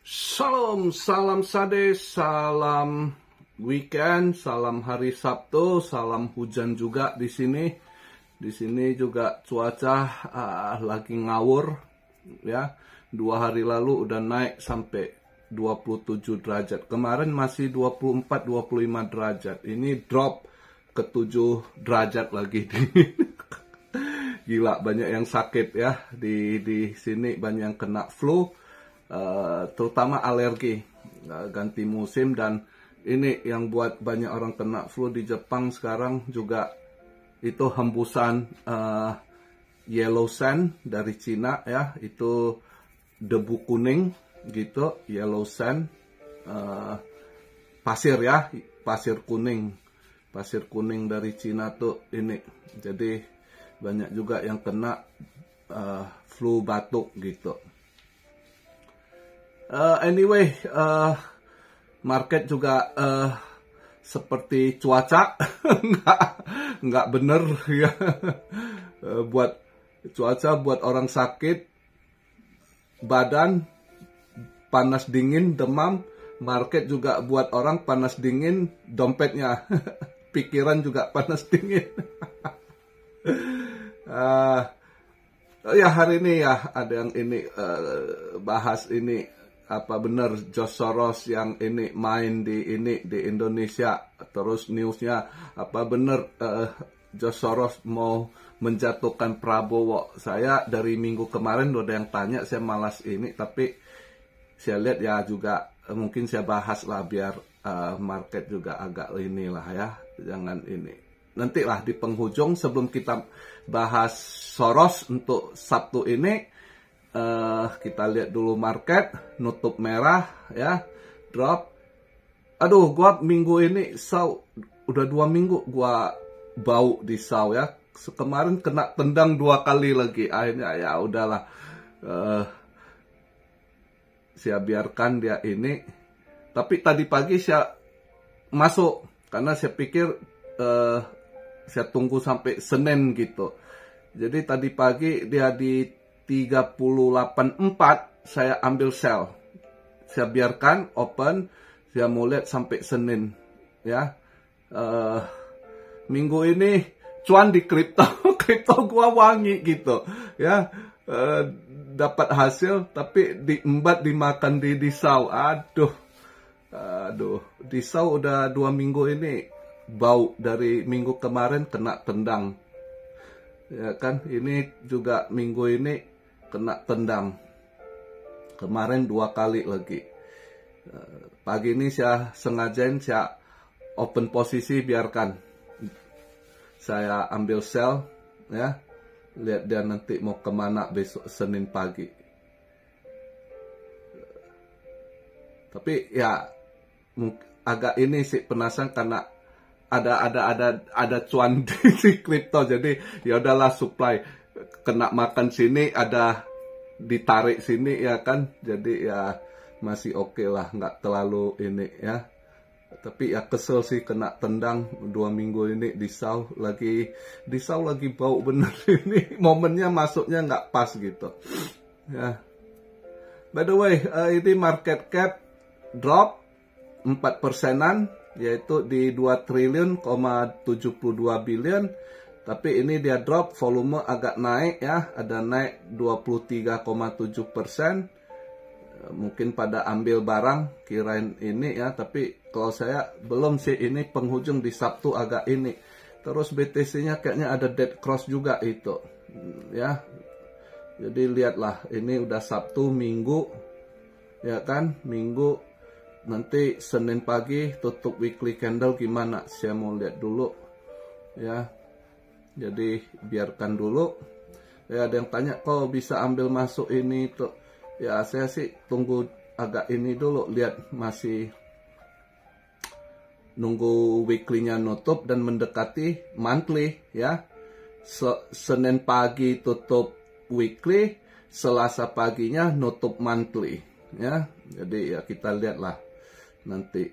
Salam, salam sade, salam weekend, salam hari Sabtu, salam hujan juga di sini. Di sini juga cuaca lagi ngawur, ya. 2 hari lalu udah naik sampai 27 derajat. Kemarin masih 24-25 derajat. Ini drop ke 7 derajat lagi. Gila, banyak yang sakit ya. Di sini banyak yang kena flu. Terutama alergi, ganti musim, dan ini yang buat banyak orang kena flu di Jepang sekarang juga itu hembusan yellow sand dari Cina ya, itu debu kuning gitu, yellow sand, pasir ya, pasir kuning dari Cina tuh ini, jadi banyak juga yang kena flu batuk gitu. Anyway, market juga seperti cuaca nggak bener ya. Buat cuaca buat orang sakit badan, panas dingin, demam. Market juga buat orang panas dingin dompetnya. Pikiran juga panas dingin. Ya hari ini ya ada yang ini bahas ini, apa benar George Soros yang ini main di Indonesia, terus newsnya apa benar George Soros mau menjatuhkan Prabowo. Saya dari minggu kemarin udah yang tanya, saya malas ini, tapi saya lihat ya juga mungkin saya bahas lah biar market juga agak inilah ya, jangan ini. Nantilah di penghujung sebelum kita bahas Soros untuk Sabtu ini, kita lihat dulu market nutup merah ya, drop. Aduh, gua minggu ini udah 2 minggu gua bau di ya. Kemarin kena tendang 2 kali lagi. Akhirnya ya udahlah, saya biarkan dia ini. Tapi tadi pagi saya masuk karena saya pikir saya tunggu sampai Senin gitu. Jadi tadi pagi dia di 38.4 saya ambil sell. Saya biarkan open, saya mau lihat sampai Senin ya. Minggu ini cuan di kripto. Kripto gua wangi gitu ya. Dapat hasil tapi diembat dimakan di Disau. Aduh, Disau udah 2 minggu ini bau, dari minggu kemarin kena tendang ya kan, ini juga minggu ini kena tendang, kemarin 2 kali lagi. Pagi ini saya sengajain saya open posisi, biarkan saya ambil sell ya, lihat dia nanti mau kemana besok Senin pagi. Tapi ya agak ini sih penasaran karena ada cuan di kripto, jadi ya udahlah, supply kena makan sini, ada ditarik sini ya kan, jadi ya masih oke lah, nggak terlalu ini ya. Tapi ya kesel sih kena tendang 2 minggu ini. Disau lagi bau bener ini, momennya masuknya nggak pas gitu ya. By the way, ini market cap drop 4%-an, yaitu di 2 triliun,72 billion. Tapi ini dia drop, volume agak naik ya, ada naik 23,7%. Mungkin pada ambil barang, kirain ini ya, tapi kalau saya belum sih, ini penghujung di Sabtu agak ini. Terus BTC-nya kayaknya ada dead cross juga itu ya. Jadi lihatlah, ini udah Sabtu, Minggu ya kan, Minggu. Nanti Senin pagi tutup weekly candle gimana, saya mau lihat dulu ya. Jadi biarkan dulu ya. Ada yang tanya kok bisa ambil masuk ini tuh ya, saya sih tunggu agak ini dulu, lihat masih nunggu weekly-nya nutup dan mendekati monthly ya. Senin pagi tutup weekly, Selasa paginya nutup monthly ya. Jadi ya kita lihatlah nanti,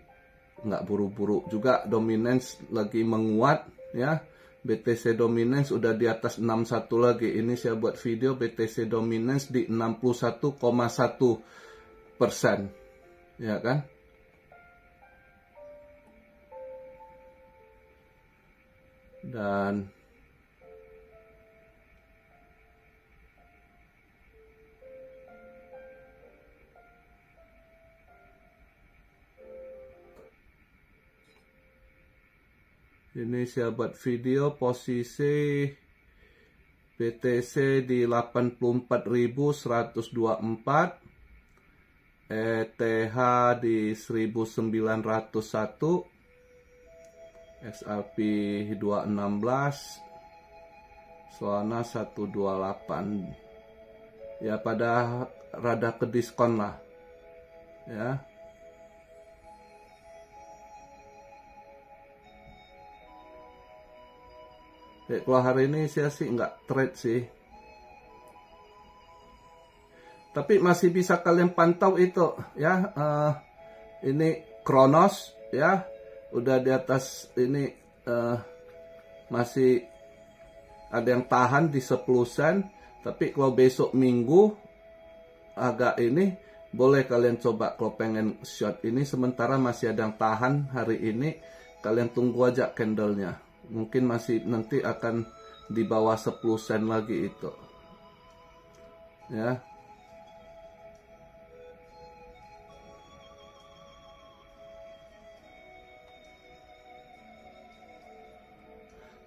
nggak buru-buru juga. Dominance lagi menguat ya, BTC dominance udah di atas 61 lagi. Ini saya buat video BTC dominance di 61,1%. ya kan? Dan ini saya buat video posisi BTC di 84.124, ETH di 1901, XRP 216, Solana 128. Ya, pada rada ke diskon lah. Ya. Kalau hari ini saya sih nggak trade sih. Tapi masih bisa kalian pantau itu ya. Ini Kronos ya. Udah di atas ini masih ada yang tahan di 10 sen. Tapi kalau besok minggu agak ini, boleh kalian coba kalau pengen short ini. Sementara masih ada yang tahan hari ini, kalian tunggu aja candlenya. Mungkin masih nanti akan di bawah 10 sen lagi itu ya.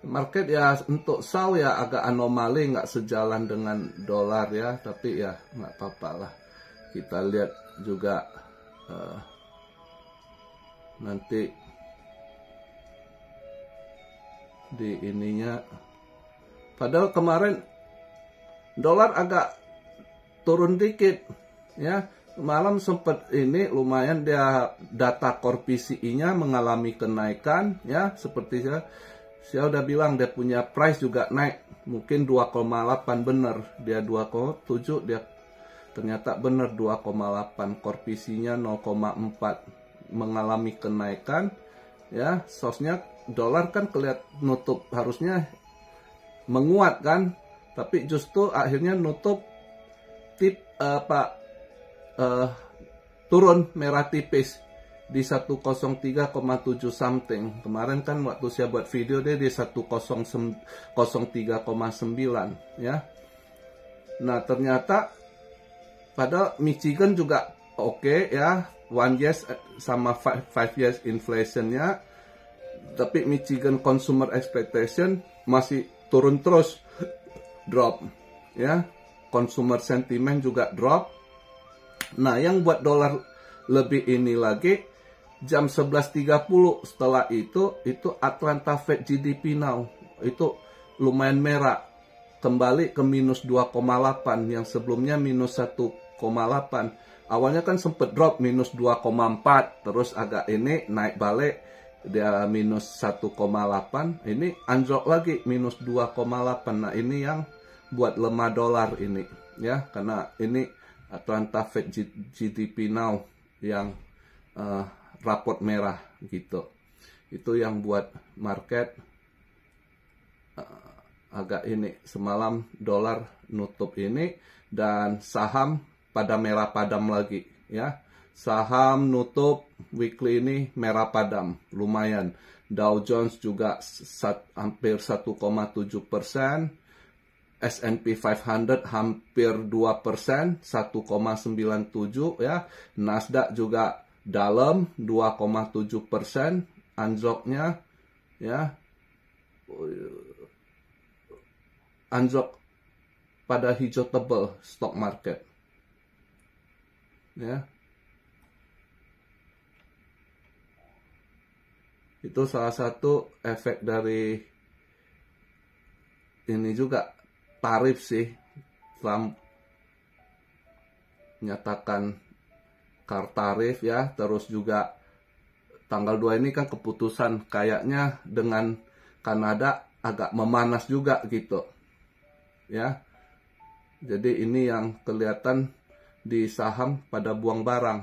Market ya untuk SAU ya agak anomali, nggak sejalan dengan dolar ya, tapi ya nggak apa-apa lah. Kita lihat juga nanti di ininya. Padahal kemarin dolar agak turun dikit ya. Malam sempat ini lumayan, dia data core PCI-nya mengalami kenaikan ya, seperti saya udah bilang dia punya price juga naik, mungkin 2,8 bener, dia 2,7, dia ternyata bener 2,8, core PC-nya 0,4 mengalami kenaikan ya. Source-nya dolar kan kelihatan nutup harusnya menguat kan, tapi justru akhirnya nutup turun merah tipis di 103,7 something. Kemarin kan waktu saya buat video dia di 103,9 ya. Nah, ternyata pada Michigan juga oke ya, 1 years sama 5 years inflationnya. Tapi Michigan consumer expectation masih turun terus, drop ya. Consumer sentiment juga drop. Nah, yang buat dolar lebih ini lagi, jam 11.30 setelah itu Atlanta Fed GDP now itu lumayan merah, kembali ke minus 2,8 yang sebelumnya minus 1,8. Awalnya kan sempat drop minus 2,4, terus agak ini naik balik, dia minus 1,8, ini anjlok lagi minus 2,8. Nah, ini yang buat lemah dolar ini ya, karena ini Atlanta Fed GDP now yang raport merah gitu. Itu yang buat market agak ini. Semalam dolar nutup ini dan saham pada merah padam lagi ya. Saham nutup weekly ini merah padam, lumayan. Dow Jones juga hampir 1,7%, S&P 500 hampir 2%, 1,97 ya. Nasdaq juga dalam 2,7%, anjloknya ya, anjlok pada hijau tebal stock market ya. Itu salah satu efek dari ini juga, tarif sih. Trump menyatakan tarif ya, terus juga tanggal 2 ini kan keputusan kayaknya dengan Kanada agak memanas juga gitu ya. Jadi ini yang kelihatan di saham pada buang barang.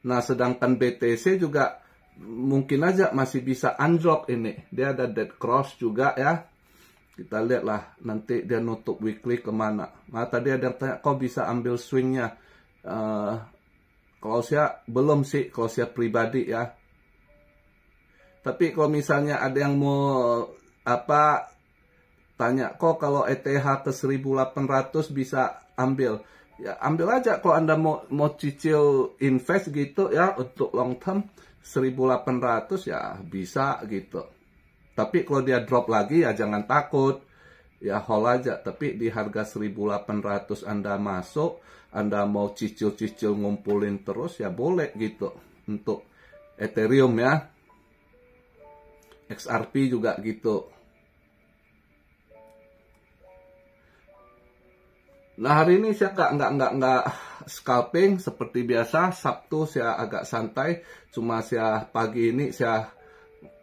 Nah, sedangkan BTC juga mungkin aja masih bisa anjlok ini. Dia ada dead cross juga ya. Kita lihatlah nanti dia nutup weekly kemana. Nah, tadi ada yang tanya kok bisa ambil swingnya. Kalau saya belum sih, kalau saya pribadi ya. Tapi kalau misalnya ada yang mau tanya, kok kalau ETH ke 1800 bisa ambil? Ya ambil aja kalau Anda mau cicil invest gitu ya untuk long term 1800 ya bisa gitu. Tapi kalau dia drop lagi ya jangan takut. Ya hold aja, tapi di harga 1800 Anda masuk, Anda mau cicil-cicil ngumpulin terus ya boleh gitu. Untuk Ethereum ya. XRP juga gitu. Nah hari ini saya nggak scalping seperti biasa. Sabtu saya agak santai. Cuma saya pagi ini saya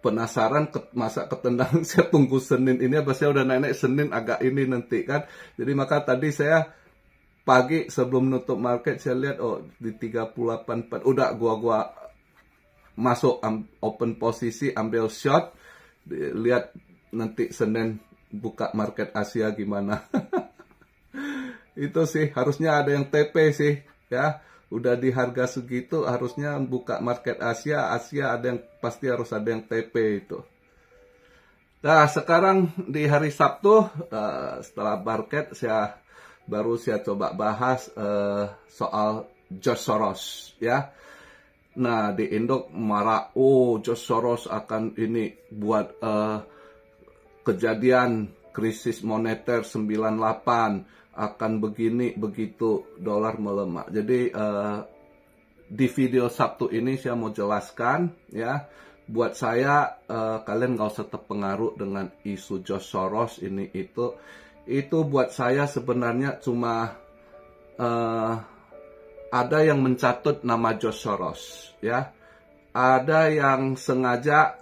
penasaran masa ketendang. Saya tunggu Senin ini. Apa saya udah naik Senin agak ini nanti kan. Jadi maka tadi saya pagi sebelum nutup market saya lihat di 38.4 udah gua masuk open posisi ambil short. Lihat nanti Senin buka market Asia gimana. Itu sih harusnya ada yang TP sih ya. Udah di harga segitu harusnya buka market Asia ada yang pasti harus ada yang TP itu. Nah, sekarang di hari Sabtu setelah market baru saya coba bahas soal George Soros ya. Nah, di Indo marah, George Soros akan ini buat kejadian krisis moneter 98 akan begini begitu dolar melemah. Jadi di video Sabtu ini saya mau jelaskan ya, buat saya kalian nggak usah terpengaruh dengan isu George Soros ini itu buat saya sebenarnya cuma ada yang mencatut nama George Soros ya, ada yang sengaja.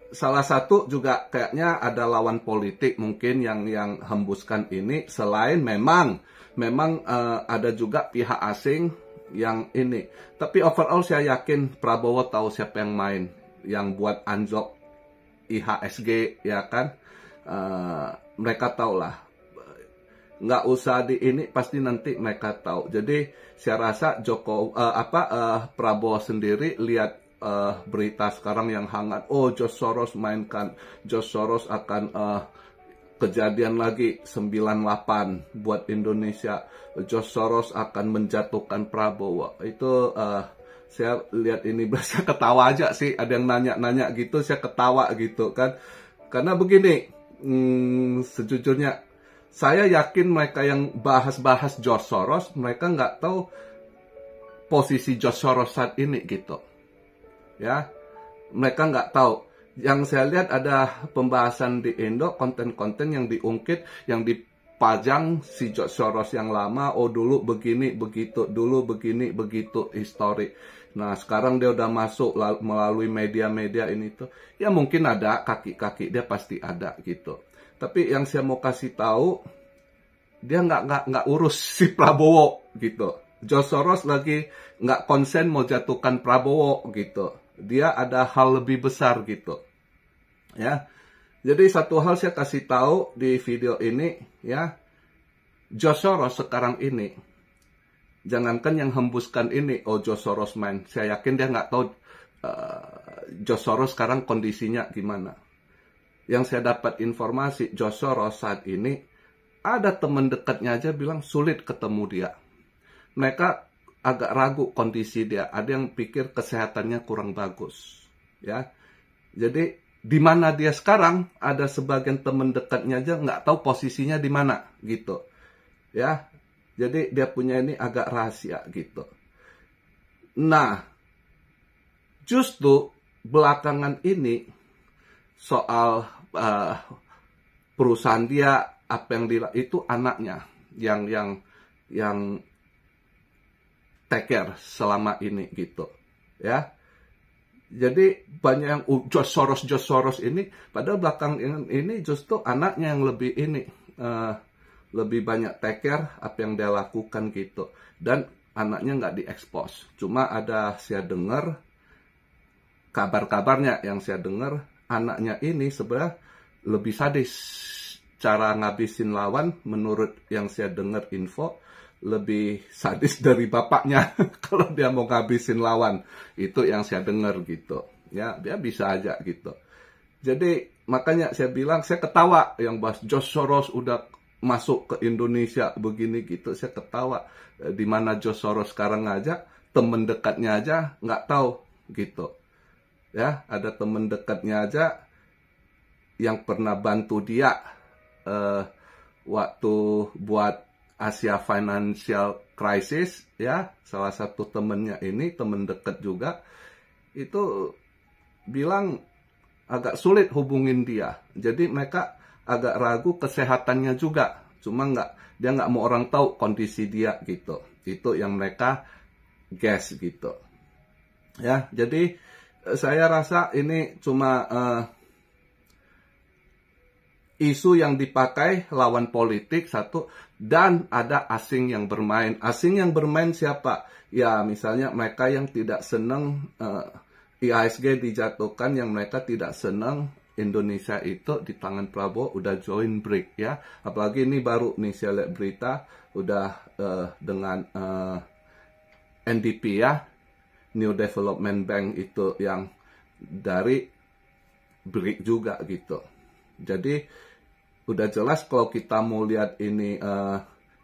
Salah satu juga kayaknya ada lawan politik mungkin yang hembuskan ini. Selain memang ada juga pihak asing yang ini. Tapi overall saya yakin Prabowo tahu siapa yang main, yang buat anjlok IHSG ya kan. Mereka tahu lah. Nggak usah di ini, pasti nanti mereka tahu. Jadi saya rasa Prabowo sendiri lihat berita sekarang yang hangat, George Soros mainkan, George Soros akan kejadian lagi 98 buat Indonesia, George Soros akan menjatuhkan Prabowo. Itu saya lihat ini saya ketawa aja sih, ada yang nanya-nanya gitu, saya ketawa gitu kan. Karena begini, sejujurnya saya yakin mereka yang bahas George Soros, mereka nggak tahu posisi George Soros saat ini gitu. Ya, mereka nggak tahu. Yang saya lihat ada pembahasan di Indo, konten-konten yang diungkit, yang dipajang si George Soros yang lama. Dulu begini, begitu, dulu begini, begitu, histori. Nah, sekarang dia udah masuk melalui media-media ini tuh. Ya mungkin ada kaki-kaki, dia pasti ada gitu. Tapi yang saya mau kasih tahu, dia nggak urus si Prabowo gitu. George Soros lagi nggak konsen mau jatuhkan Prabowo gitu. Dia ada hal lebih besar gitu. Ya. Jadi satu hal saya kasih tahu di video ini ya. George Soros sekarang ini, jangankan yang hembuskan ini, George Soros main. Saya yakin dia nggak tahu George Soros sekarang kondisinya gimana. Yang saya dapat informasi, George Soros saat ini ada teman dekatnya aja bilang sulit ketemu dia. Mereka agak ragu kondisi dia. Ada yang pikir kesehatannya kurang bagus. Ya, jadi di mana dia sekarang? Ada sebagian teman dekatnya aja nggak tahu posisinya di mana gitu. Ya, jadi dia punya ini agak rahasia gitu. Nah, justru belakangan ini soal perusahaan dia apa yang itu anaknya yang take care selama ini gitu ya. Jadi banyak yang George Soros ini, padahal belakang ini justru anaknya yang lebih ini lebih banyak take care apa yang dia lakukan gitu, dan anaknya nggak diekspos. Cuma ada saya dengar kabar-kabarnya yang saya dengar, anaknya ini sebenarnya lebih sadis cara ngabisin lawan menurut yang saya dengar info. lebih sadis dari bapaknya kalau dia mau ngabisin lawan. Itu yang saya dengar gitu. Ya, dia bisa aja gitu. Jadi makanya saya bilang, saya ketawa yang bahas George Soros udah masuk ke Indonesia begini gitu. Saya ketawa, di mana George Soros sekarang aja temen dekatnya aja nggak tahu gitu. Ya, ada temen dekatnya aja yang pernah bantu dia waktu buat Asia Financial Crisis, ya, salah satu temennya ini, temen dekat juga, itu bilang agak sulit hubungin dia. Jadi mereka agak ragu kesehatannya juga. Cuma dia nggak mau orang tahu kondisi dia gitu. Itu yang mereka guess gitu. Ya, jadi saya rasa ini cuma isu yang dipakai lawan politik satu, dan ada asing yang bermain. Asing yang bermain siapa? Ya, misalnya mereka yang tidak senang IHSG dijatuhkan, yang mereka tidak senang Indonesia itu di tangan Prabowo udah join BRIC ya. Apalagi ini baru nih saya lihat berita udah dengan NDP ya, New Development Bank itu yang dari BRIC juga gitu. Jadi udah jelas kalau kita mau lihat ini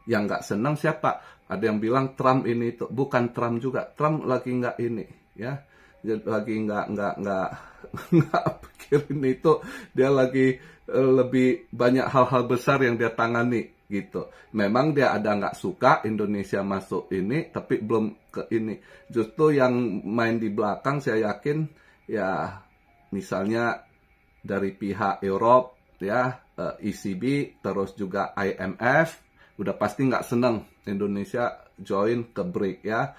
yang nggak senang siapa. Ada yang bilang Trump ini itu bukan Trump juga. Trump lagi nggak ini ya, lagi nggak pikirin itu. Dia lagi lebih banyak hal-hal besar yang dia tangani gitu. Memang dia ada nggak suka Indonesia masuk ini, tapi belum ke ini. Justru yang main di belakang saya yakin ya, misalnya dari pihak Eropa ya, ECB, terus juga IMF, udah pasti nggak seneng Indonesia join ke BRIC ya,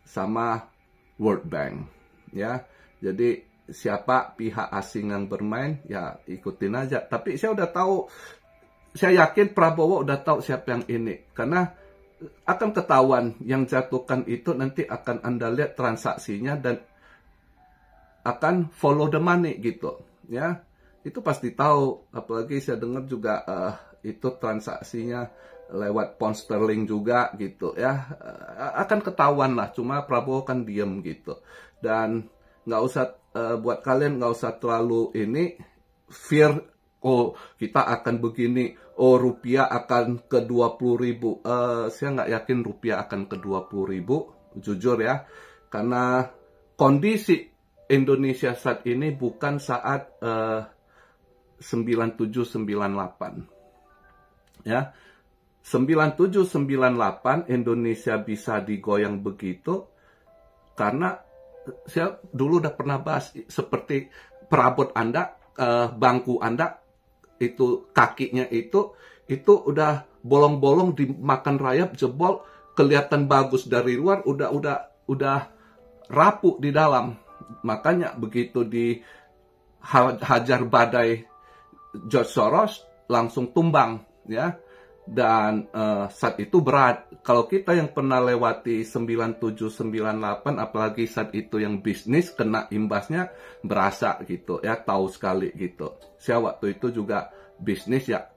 sama World Bank ya. Jadi siapa pihak asing yang bermain ya ikutin aja. Tapi saya udah tahu, saya yakin Prabowo udah tahu siapa yang ini, karena akan ketahuan yang jatuhkan itu nanti akan Anda lihat transaksinya dan akan follow the money gitu ya. Itu pasti tahu, apalagi saya dengar juga itu transaksinya lewat pound sterling juga gitu ya. Akan ketahuan lah, cuma Prabowo kan diem gitu. Dan nggak usah, buat kalian nggak usah terlalu ini fear, oh kita akan begini, oh rupiah akan ke 20.000. Saya nggak yakin rupiah akan ke 20.000, jujur ya, karena kondisi Indonesia saat ini bukan saat 9798 ya. 9798 Indonesia bisa digoyang begitu karena saya dulu udah pernah bahas, seperti perabot Anda, bangku Anda itu kakinya itu udah bolong-bolong dimakan rayap, jebol, kelihatan bagus dari luar, udah rapuh di dalam. Makanya begitu dihajar badai George Soros langsung tumbang ya. Dan saat itu berat. Kalau kita yang pernah lewati 9798, apalagi saat itu yang bisnis kena imbasnya, berasa gitu ya, tahu sekali gitu. Saya waktu itu juga bisnis ya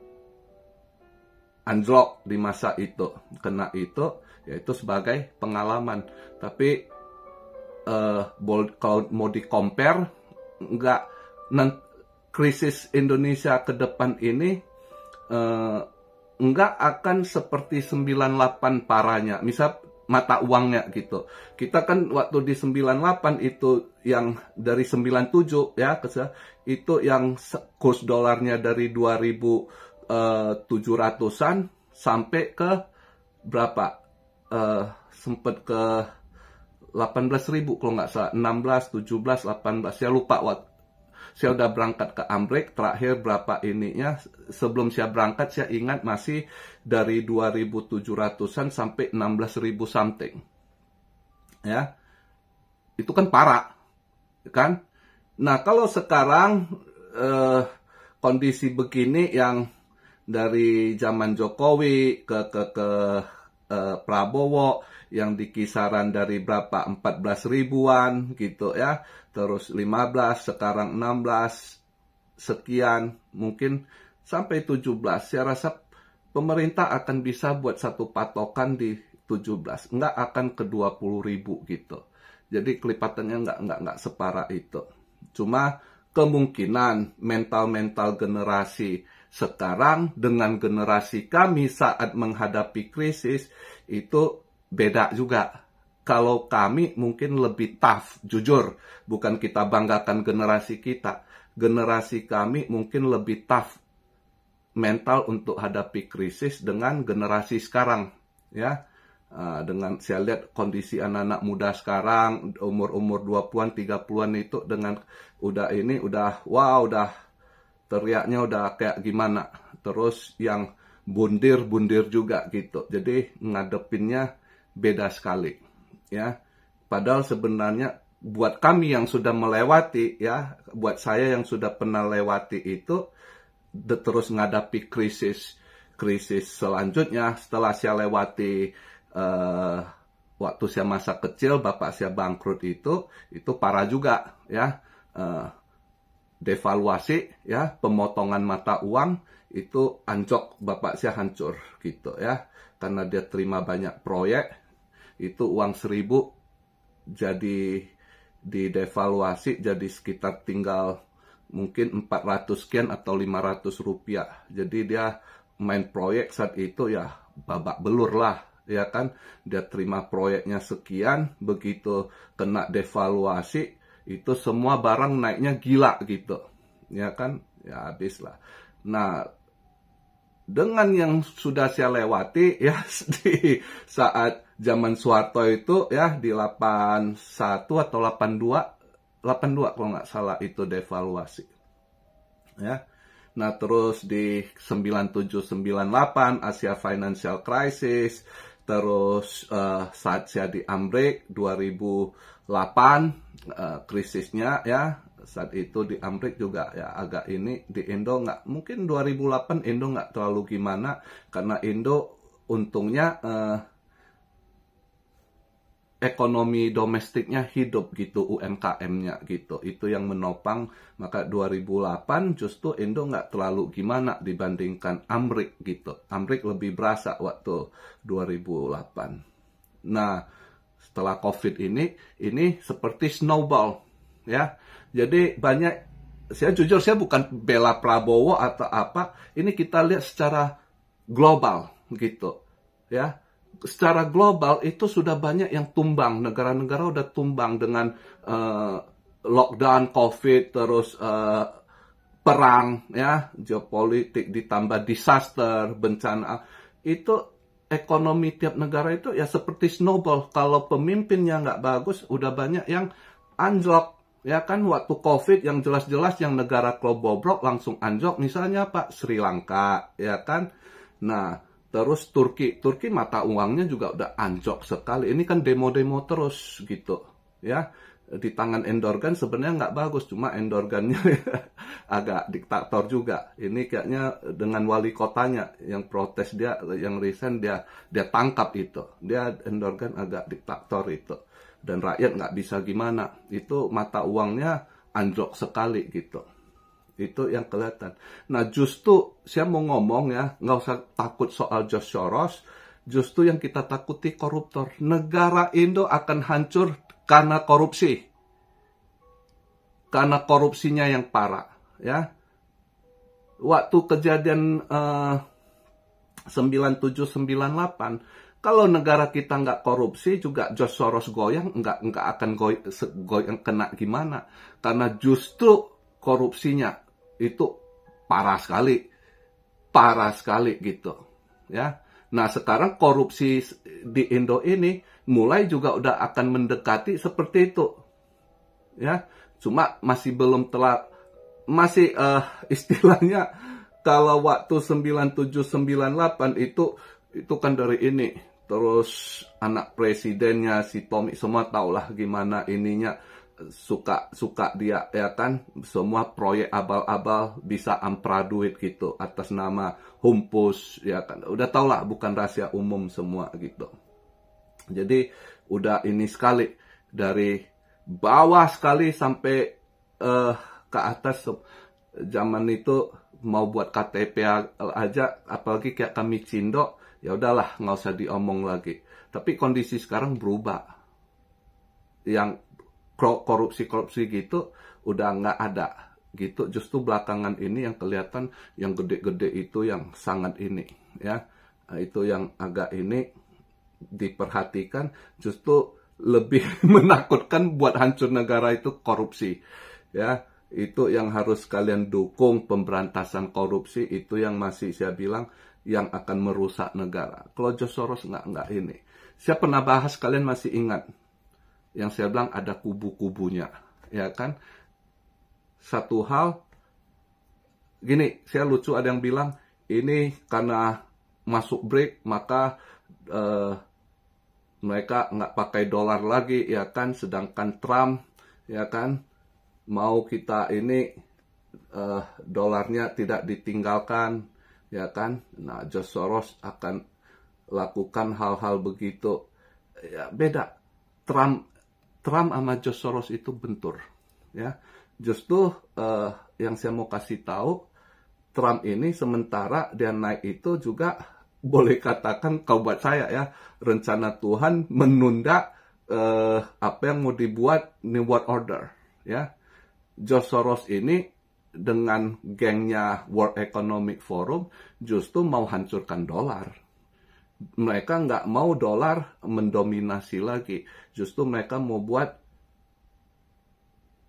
anjlok di masa itu, kena itu, yaitu sebagai pengalaman. Tapi kalau mau di-compare, krisis Indonesia ke depan ini nggak akan seperti 98 parahnya. Misal mata uangnya gitu. Kita kan waktu di 98 itu yang dari 97 ya, itu yang kurs dolarnya dari 2.700-an sampai ke berapa? Sempat ke 18.000 kalau nggak salah, 16, 17, 18, saya lupa waktu. Saya udah berangkat ke Amrik, terakhir berapa ininya, sebelum saya berangkat saya ingat masih dari 2.700-an sampai 16.000 something. Ya. Itu kan parah, kan? Nah, kalau sekarang kondisi begini yang dari zaman Jokowi ke Prabowo, yang di kisaran dari berapa, 14 ribuan gitu ya, terus 15, sekarang 16 sekian, mungkin sampai 17. Saya rasa pemerintah akan bisa buat satu patokan di 17, nggak akan ke 20.000 gitu. Jadi kelipatannya nggak separah itu. Cuma kemungkinan mental generasi sekarang dengan generasi kami saat menghadapi krisis itu beda juga. Kalau kami mungkin lebih tough, jujur, bukan kita banggakan generasi kita. Generasi kami mungkin lebih tough mental untuk hadapi krisis dengan generasi sekarang, ya. Dengan saya lihat kondisi anak-anak muda sekarang umur 20-an 30-an itu dengan udah teriaknya udah kayak gimana, terus yang bundir juga gitu. Jadi ngadepinnya beda sekali, ya. Padahal sebenarnya buat kami yang sudah melewati, ya, buat saya yang sudah pernah lewati itu terus ngadapi krisis selanjutnya setelah saya lewati waktu saya masa kecil, bapak saya bangkrut itu parah juga, ya. Devaluasi, ya, pemotongan mata uang itu anjok, bapak saya hancur gitu, ya, karena dia terima banyak proyek, itu uang 1.000 jadi didevaluasi jadi sekitar tinggal mungkin 400 sekian atau 500 rupiah. Jadi dia main proyek saat itu ya babak belur lah, ya kan. Dia terima proyeknya sekian, begitu kena devaluasi itu semua barang naiknya gila gitu, ya kan, ya habis lah. Nah, dengan yang sudah saya lewati, ya, di saat zaman Soeharto itu, ya, di 81 atau 82 kalau nggak salah itu devaluasi, ya. Nah, terus di 97-98 Asia Financial Crisis, terus saat saya di Amrik 2008 krisisnya, ya, saat itu di Amrik juga ya agak ini, di Indo nggak, mungkin 2008 Indo nggak terlalu gimana, karena Indo untungnya ekonomi domestiknya hidup gitu, UMKM-nya gitu, itu yang menopang. Maka 2008 justru Indo nggak terlalu gimana dibandingkan Amrik gitu. Amrik lebih berasa waktu 2008. Nah, setelah COVID ini seperti snowball, ya. Jadi banyak, saya jujur saya bukan bela Prabowo atau apa, ini kita lihat secara global gitu, ya. Secara global itu sudah banyak yang tumbang, negara-negara udah tumbang dengan lockdown COVID, terus perang, ya, geopolitik ditambah disaster, bencana. Itu ekonomi tiap negara itu ya seperti snowball. Kalau pemimpinnya nggak bagus, udah banyak yang anjlok, ya kan. Waktu COVID yang jelas-jelas yang negara bobrok langsung anjlok, misalnya Pak Sri Lanka, ya kan. Nah, terus Turki mata uangnya juga udah anjlok sekali. Ini kan demo-demo terus gitu, ya. Di tangan Erdogan sebenarnya nggak bagus, cuma Erdogannya agak diktator juga. Ini kayaknya dengan wali kotanya yang protes, dia yang resign, dia tangkap itu. Dia Erdogan agak diktator itu. Dan rakyat nggak bisa gimana. Itu mata uangnya anjlok sekali gitu. Itu yang kelihatan. Nah, justru saya mau ngomong, ya, nggak usah takut soal George Soros. Justru yang kita takuti koruptor. Negara Indo akan hancur karena korupsi. Karena korupsinya yang parah, ya. Waktu kejadian 97-98, kalau negara kita nggak korupsi juga George Soros goyang, nggak akan goyang kena gimana. Karena justru korupsinya itu parah sekali gitu, ya. Nah, sekarang korupsi di Indo ini mulai juga udah akan mendekati seperti itu, ya. Cuma masih belum masih istilahnya kalau waktu 97-98 itu kan dari ini, terus anak presidennya si Tommy semua tahulah gimana ininya, suka dia, ya kan, semua proyek abal-abal bisa ampraduit gitu atas nama Humpus, ya kan, udah tau lah, bukan rahasia umum semua gitu. Jadi udah ini sekali, dari bawah sekali sampai ke atas. Zaman itu mau buat KTP aja, apalagi kayak kami Cindo, ya udahlah nggak usah diomong lagi. Tapi kondisi sekarang berubah. Yang korupsi-korupsi gitu udah nggak ada gitu. Justru belakangan ini yang kelihatan yang gede-gede itu yang sangat ini ya. Itu yang agak ini diperhatikan, justru lebih menakutkan buat hancur negara itu korupsi ya. Itu yang harus kalian dukung, pemberantasan korupsi itu yang masih saya bilang yang akan merusak negara. Kalau George Soros nggak ini. Saya pernah bahas, kalian masih ingat yang saya bilang ada kubu-kubunya ya kan. Satu hal gini, saya lucu, ada yang bilang ini karena masuk BRIC maka mereka nggak pakai dolar lagi ya kan, sedangkan Trump ya kan mau kita ini dolarnya tidak ditinggalkan ya kan. Nah, George Soros akan lakukan hal-hal begitu ya. Beda, Trump sama George Soros itu bentur ya. Justru yang saya mau kasih tahu, Trump ini sementara dia naik itu juga boleh katakan, kalau buat saya ya, rencana Tuhan menunda apa yang mau dibuat New World Order ya. George Soros ini dengan gengnya World Economic Forum justru mau hancurkan dolar. Mereka nggak mau dolar mendominasi lagi. Justru mereka mau buat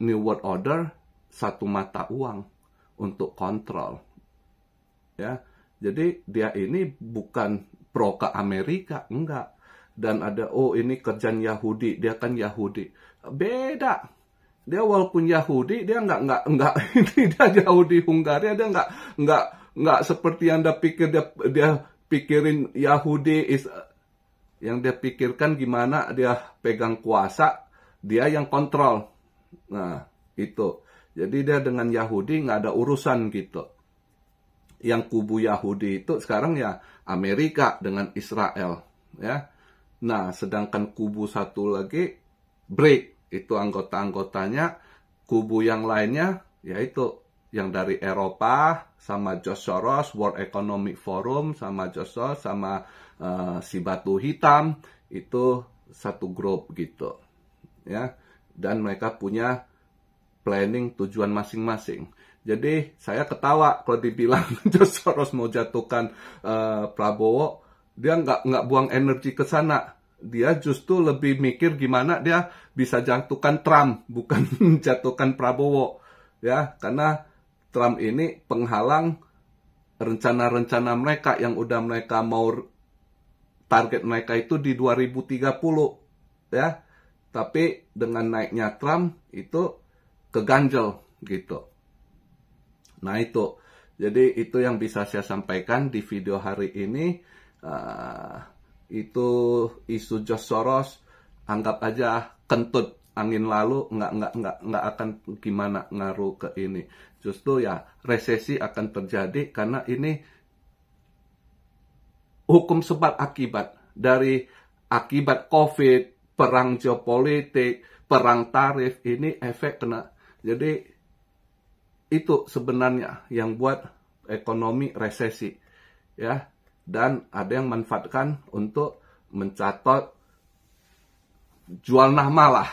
New World Order satu mata uang untuk kontrol. Ya, jadi dia ini bukan pro ke Amerika, enggak. Dan ada, oh ini kerjaan Yahudi, dia kan Yahudi. Beda. Dia walaupun Yahudi, dia enggak ini dia Yahudi Hungaria, dia enggak seperti yang Anda pikir, dia pikirin Yahudi yang dia pikirkan gimana dia pegang kuasa, dia yang kontrol. Nah, itu. Jadi dia dengan Yahudi nggak ada urusan gitu. Yang kubu Yahudi itu sekarang ya Amerika dengan Israel, ya. Nah, sedangkan kubu satu lagi BRIC, itu anggota-anggotanya. Kubu yang lainnya yaitu yang dari Eropa sama George Soros, World Economic Forum sama George Soros sama si batu hitam, itu satu grup gitu ya. Dan mereka punya planning tujuan masing-masing. Jadi saya ketawa kalau dibilang George Soros mau jatuhkan Prabowo, dia nggak buang energi ke sana. Dia justru lebih mikir gimana dia bisa jatuhkan Trump, bukan jatuhkan Prabowo ya. Karena Trump ini penghalang rencana-rencana mereka yang udah mereka mau, target mereka itu di 2030 ya. Tapi dengan naiknya Trump itu keganjel gitu. Nah itu, jadi itu yang bisa saya sampaikan di video hari ini. Itu isu George Soros, anggap aja kentut angin lalu, nggak akan gimana ngaruh ke ini. Justru ya resesi akan terjadi karena ini hukum sebab akibat dari akibat COVID, perang geopolitik, perang tarif, ini efek kena. Jadi itu sebenarnya yang buat ekonomi resesi ya. Dan ada yang manfaatkan untuk mencatat jual nama lah.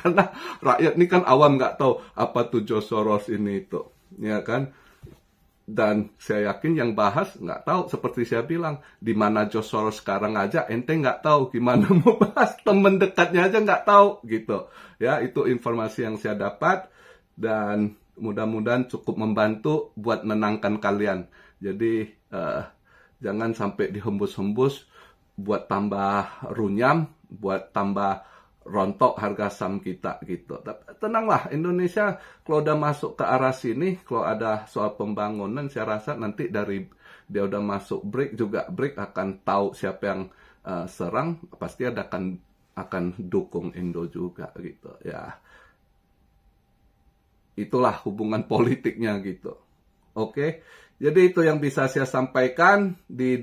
Karena rakyat ini kan awam, nggak tahu apa tuh George Soros ini itu, ya kan. Dan saya yakin yang bahas nggak tahu, seperti saya bilang, di mana George Soros sekarang aja ente nggak tahu gimana mau bahas, temen dekatnya aja nggak tahu gitu. Ya, itu informasi yang saya dapat dan mudah-mudahan cukup membantu buat menenangkan kalian. Jadi jangan sampai dihembus-hembus buat tambah runyam, buat tambah rontok harga saham kita gitu. Tenanglah, Indonesia kalau udah masuk ke arah sini, kalau ada soal pembangunan, saya rasa nanti dari dia udah masuk BRIC juga, BRIC akan tahu siapa yang serang, pasti akan dukung Indo juga gitu ya. Itulah hubungan politiknya gitu. Oke. Jadi itu yang bisa saya sampaikan di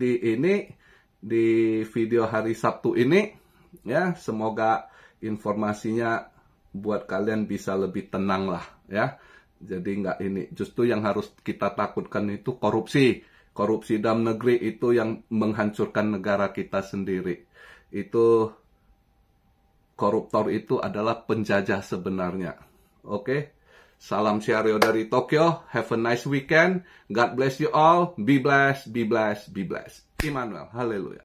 video hari Sabtu ini ya. Semoga informasinya buat kalian bisa lebih tenang lah ya. Jadi nggak ini, justru yang harus kita takutkan itu korupsi dalam negeri, itu yang menghancurkan negara kita sendiri itu koruptor itu adalah penjajah sebenarnya. Oke. Salam Siario dari Tokyo. Have a nice weekend. God bless you all. Be blessed, be blessed, be blessed. Immanuel. Haleluya.